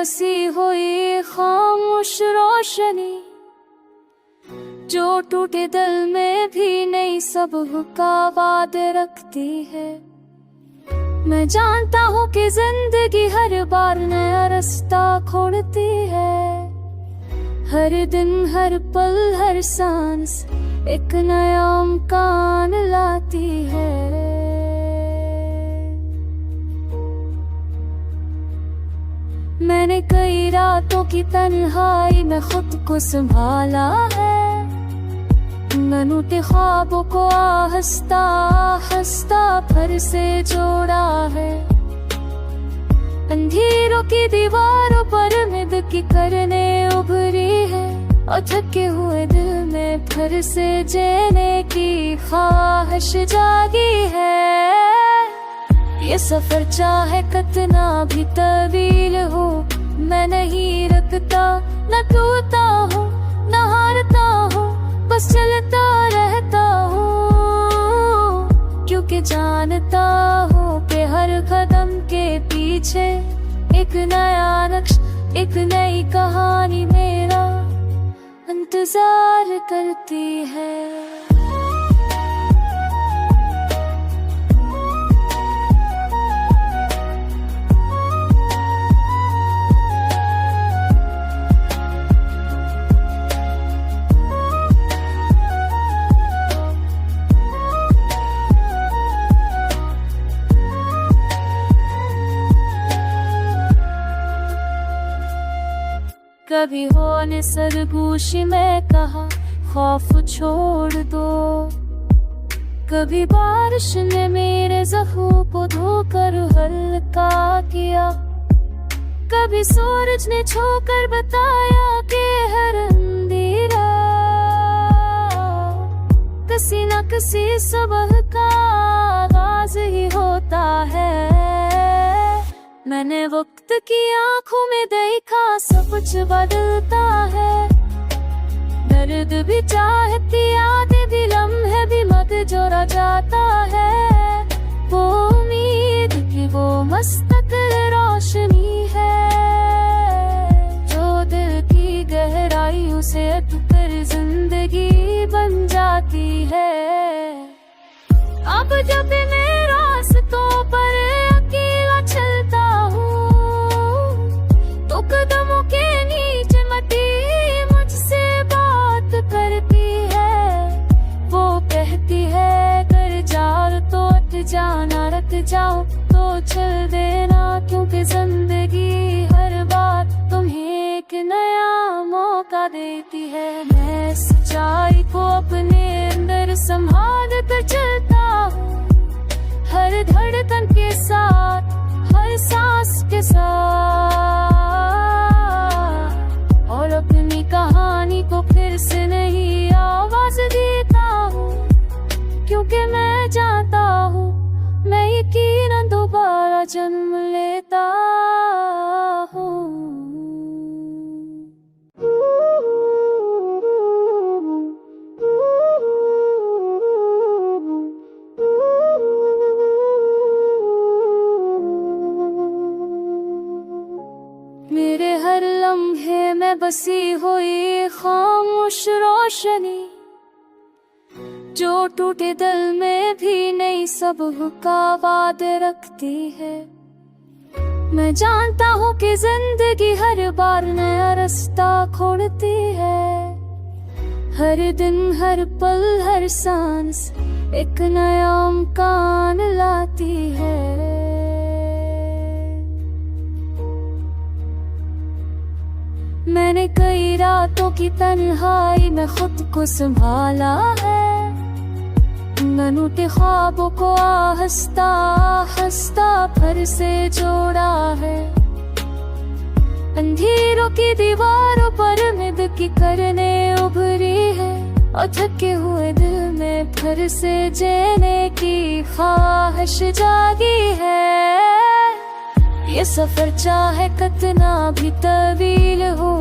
बसी हुई खामोश रोशनी, जो टूटे दिल में भी नई सबह का वादे रखती है। मैं जानता हूँ कि जिंदगी हर बार नया रास्ता खोलती है। हर दिन, हर पल, हर सांस एक नया मुकान लाती है। मैंने कई रातों की तन्हाई में खुद को संभाला है। अनूठे ख्वाबों को आहिस्ता आहिस्ता फिर से जोड़ा है। अंधेरों की दीवारों पर उम्मीद की करने उभरी है, और थके हुए दिल में फिर से जीने की ख्वाहिश जागी है। ये सफर चाहे कितना भी तवील हो, मैं नहीं रुकता, न टूटता हूँ, न हारता हूँ, बस चलता रहता हूँ। क्योंकि जानता हूँ कि हर कदम के पीछे एक नया नक्श, एक नई कहानी मेरा इंतजार करती है। कभी होने सरगोशी में कहा खौफ छोड़ दो, कभी बारिश ने मेरे ज़ख्मों को धोकर हल्का किया, कभी सूरज ने छूकर बताया कि हर अंधेरा किसी न किसी सुबह का आगाज ही होता है। मैंने वक्त की आंखों में देखा सब कुछ बदलता है। दर्द भी चाहती, यादें भी, लम्हे भी मत जोड़ा जाता है। वो उम्मीद की वो मस्तक रोशनी है, जो दिल की गहराइयों से अटकर जिंदगी बन जाती है। अब जब मैं रास्तों पर अकेला चलता तो कदमों के नीचे मटी मुझसे बात करती है। वो कहती है कर जाओ तो अट जाना, रख जाओ तो चल देना, क्योंकि जिंदगी हर बार तुम्हें एक नया मौका देती है। मैं सच्चाई को अपने अंदर संभाल कर चलता हूँ, हर धड़कन के साथ, हर सांस के साथ, और अपनी कहानी को फिर से नई आवाज देता हूँ। क्योंकि मैं जानता हूँ मैं यकीनन दोबारा जन्म लेता हूँ। मेरे हर लम्हे में बसी हुई खामोश रोशनी, जो टूटे दिल में भी नई सबह का वादे रखती है। मैं जानता हूँ कि जिंदगी हर बार नया रास्ता खोलती है। हर दिन, हर पल, हर सांस एक नया मुकान लाती है। मैंने कई रातों की तन्हाई में खुद को संभाला है। अनूठे ख्वाबों को आहिस्ता आहिस्ता फिर से जोड़ा है। अंधेरों की दीवारों पर उम्मीद की करने उभरी है, और थके हुए दिल में फिर से जीने की ख्वाहिश जागी है। ये सफर चाहे कितना भी तवील हो,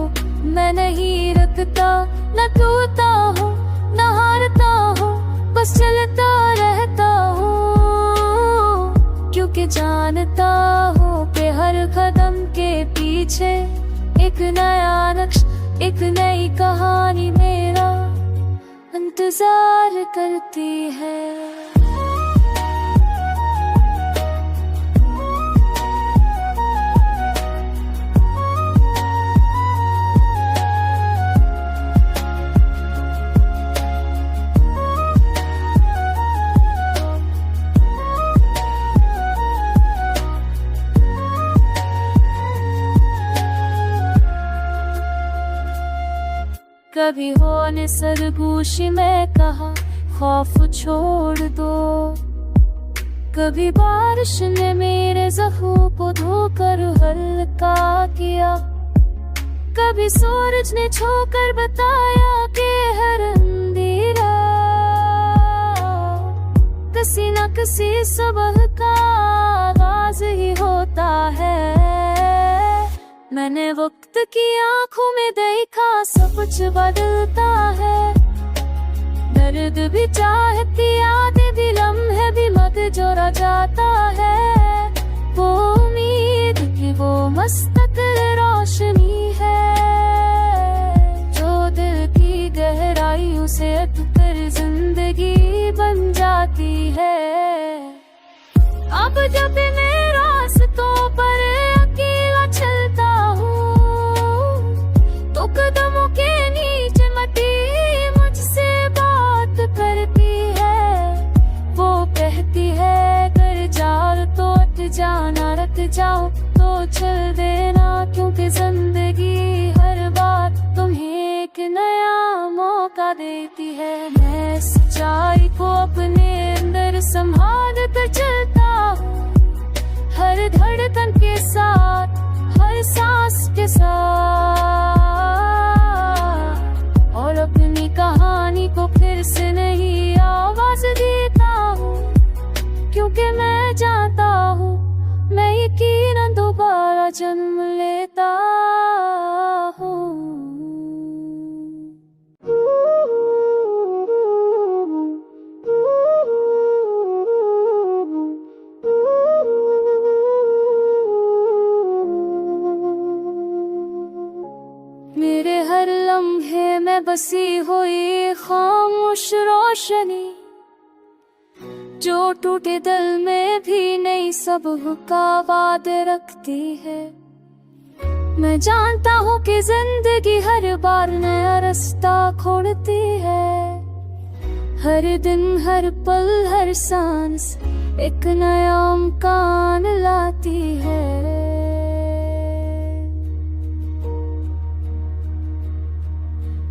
मैं नहीं रुकता, न टूटता हूँ, न हारता हूँ, बस चलता रहता हूँ। क्योंकि जानता हूँ कि हर कदम के पीछे पीछे एक नया नक्श, एक नई कहानी मेरा इंतजार करती है। कभी होने सरगोशी में कहा खौफ छोड़ दो, कभी बारिश ने मेरे ज़ख्मों को धोकर हल्का किया, कभी सूरज ने छूकर बताया कि हर अंधेरा किसी न किसी सुबह का आगाज ही होता है। मैंने वक्त की आंखों में देखा सब कुछ बदलता है, दर्द भी चाहती यादें भी लम्हे भी मत जोड़ा जाता है। वो उम्मीद की वो मुस्तकिल रोशनी है जो दिल की गहराइयों से अटकर जिंदगी बन जाती है। अब जब मैं रास्तों पर अकेला चलता हूँ तो कदमों के नीचे मिट्टी मुझसे बात करती है। वो कहती है कर जाओ तो अट जाना, रख जाओ तो चल देना, क्योंकि जिंदगी हर बार तुम्हें एक नया मौका देती है। मैं सच्चाई को अपने अंदर संभाल कर चलता हूँ, हर धड़कन के साथ, हर सांस के साथ, और अपनी कहानी को फिर से नई आवाज देता हूँ, क्योंकि मैं जानता हूँ मैं यकीनन दोबारा जन्म लेता हूँ। मेरे हर लम्हे में बसी हुई खामोश रोशनी जो टूटे दिल में भी नई सुबह का वादे रखती है। मैं जानता हूँ कि जिंदगी हर बार नया रास्ता खोलती है, हर दिन हर पल हर सांस एक नया इम्कान लाती है।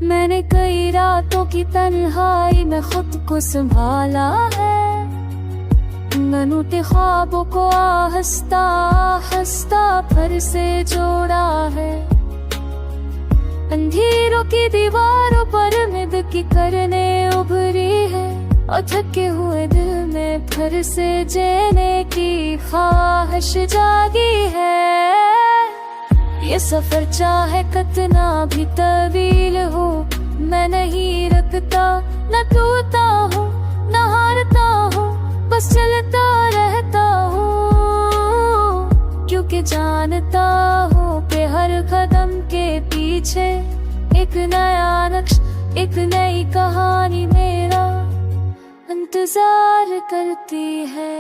मैंने कई रातों की तन्हाई में खुद को संभाला है, मनूते ख्वाबों को आहिस्ता आहिस्ता फिर से जोड़ा है। अंधेरों की दीवारों पर उम्मीद की करने उभरी है, और थके हुए दिल में फिर से जीने की ख्वाहिश जागी है। ये सफर चाहे कितना भी तवील हो, मैं नहीं रुकता, न टूटता हूँ न हारता हूँ, बस चलता रहता हूँ, क्योंकि जानता हूँ कि हर कदम के पीछे एक नया नक्श, एक नई कहानी मेरा इंतजार करती है।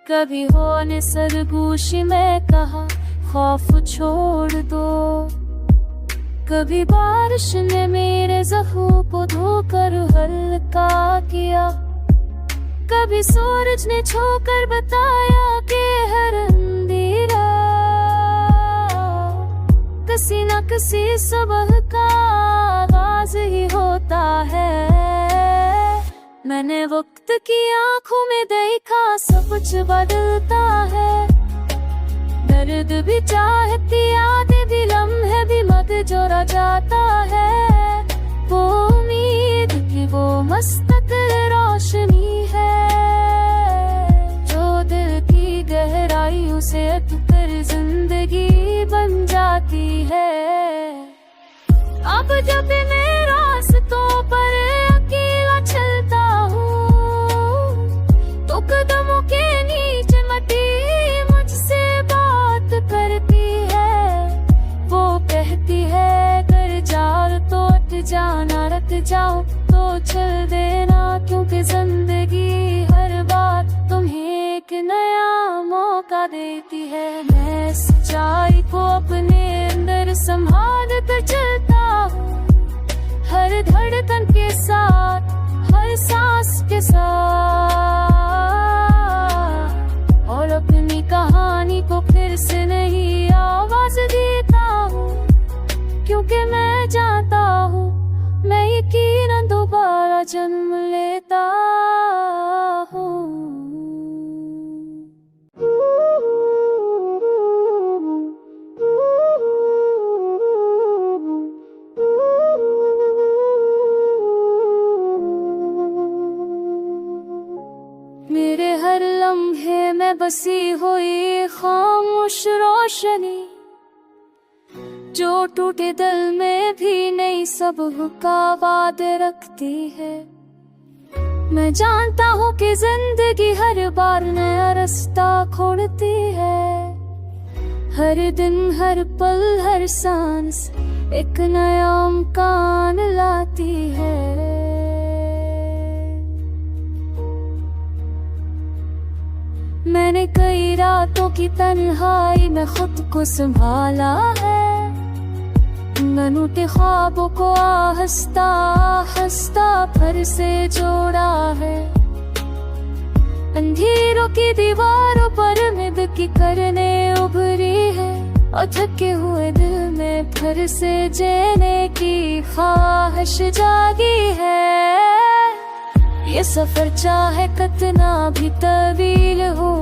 कभी होने सरगोशी में कहा खौफ छोड़ दो, कभी बारिश ने मेरे ज़ख्मों को धोकर हल्का किया, कभी सूरज ने छूकर बताया कि हर अंधेरा किसी न किसी सुबह का आगाज ही होता है। मैंने वक्त की आंखों में देखा सब कुछ बदलता है, दर्द भी चाहती यादें भी लम्हे भी मत जोड़ा जाता है। वो उम्मीद अपने अंदर संभाल कर चलता हूँ, हर धड़कन के साथ, हर सांस के साथ। और अपनी कहानी को फिर से नहीं आवाज देता हूँ, क्योंकि मैं जानता हूँ मैं यकीनन दोबारा जन्म लेता हूँ। मेरे हर लम्हे में बसी हुई खामोश रोशनी, जो टूटे दिल में भी नई सबक का वादे रखती है। मैं जानता हूँ कि जिंदगी हर बार नया रास्ता खोलती है, हर दिन, हर पल, हर सांस एक नया मुकान लाती है। मैंने कई रातों की तन्हाई में खुद को संभाला है, अनूठे ख्वाबों को आहिस्ता आहिस्ता फिर से जोड़ा है। अंधेरों की दीवारों पर उम्मीद की करने उभरी है, और थके हुए दिल में फिर से जीने की ख्वाहिश जागी है। ये सफर चाहे कितना भी तवील हो,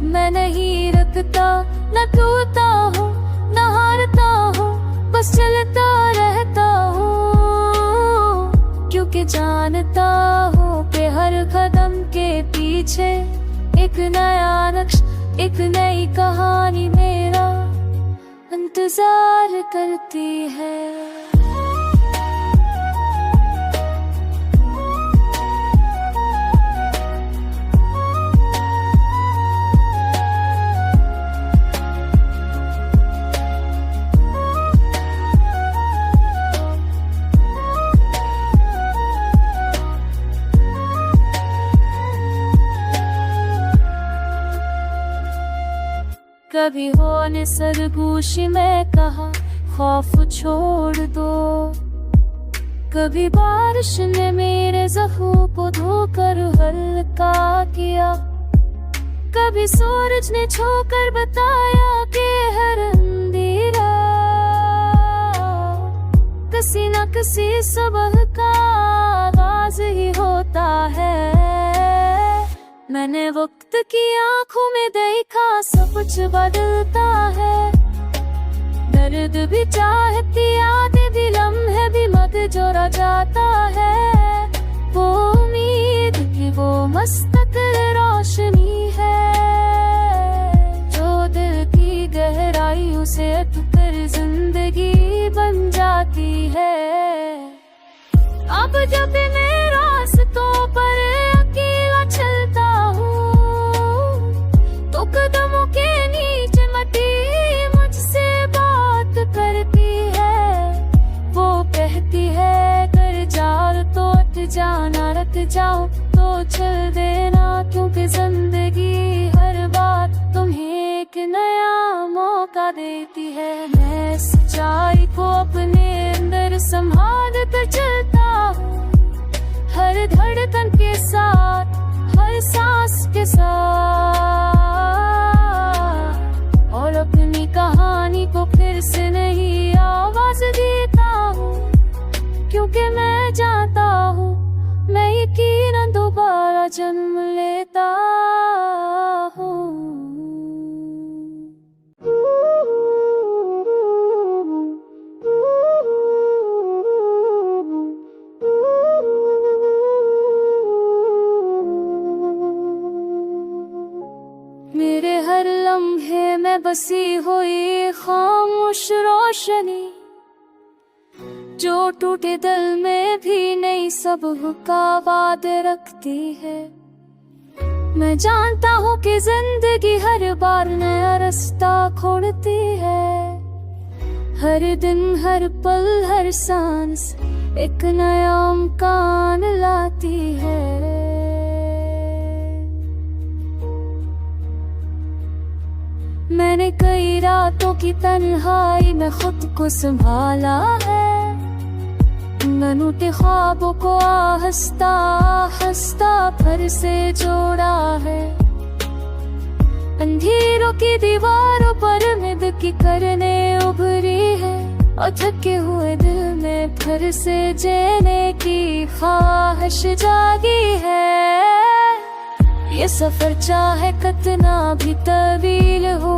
मैं नहीं रुकता, न टूटता हूँ, न हारता हूँ, बस चलता रहता हूँ। क्योंकि जानता हूँ कि हर कदम के पीछे एक नया नक्श, एक नई कहानी मेरा इंतजार करती है। कभी होने सरगोशी में कहा खौफ छोड़ दो, कभी बारिश ने मेरे ज़ख्मों को धोकर हल्का किया, कभी सूरज ने छूकर बताया कि हर अंधेरा किसी न किसी सुबह का आगाज ही होता है। मैंने वक्त की आंखों में देखा सब कुछ बदलता है, दर्द भी चाहती यादें भी लम्हे भी मत जोड़ा जाता है। वो उम्मीद की वो मस्तकल रोशनी है, जो दिल की गहराइयों से अटकर जिंदगी बन जाती है। अब जब मैं रास्तों पर अकेला चलता हूँ, तो कदमों के नीचे मटी मुझसे बात करती है। वो कहती है कर जाओ तो अट जाना, रख जाओ तो चल देना, क्योंकि जिंदगी हर बार तुम्हें एक नया मौका देती है। मैं सच्चाई को अपने अंदर संभाल कर चलता हूँ, हर धड़कन के साथ, हर सांस के साथ। और अपनी कहानी को फिर से नहीं आवाज देता हूँ, क्योंकि मैं जानता हूँ मैं यकीनन दोबारा जन्म लेता हूँ। मेरे हर लम्हे में बसी हुई खामोश रोशनी, जो टूटे दिल में भी नई सबक का वादे रखती है। मैं जानता हूँ कि जिंदगी हर बार नया रास्ता खोलती है, हर दिन, हर पल, हर सांस एक नया मुकान लाती है। मैंने कई रात रातों की तन्हाई में खुद को संभाला है, अनूठे ख्वाबों को आहिस्ता आहिस्ता फिर से जोड़ा है। अंधेरों की दीवारों पर उम्मीद की करने उभरी है, और थके हुए दिल में फिर से जीने की ख्वाहिश जागी है। ये सफर चाहे कितना भी तवील हो,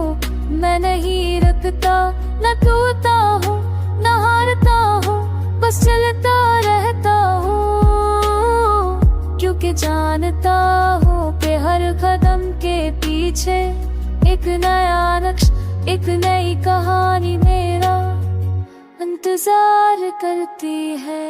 मैं नहीं रुकता, न टूटता हूँ न हारता हूँ, बस चलता रहता हूँ, क्योंकि जानता हूँ कि हर कदम के पीछे एक नया नक्श, एक नई कहानी मेरा इंतजार करती है।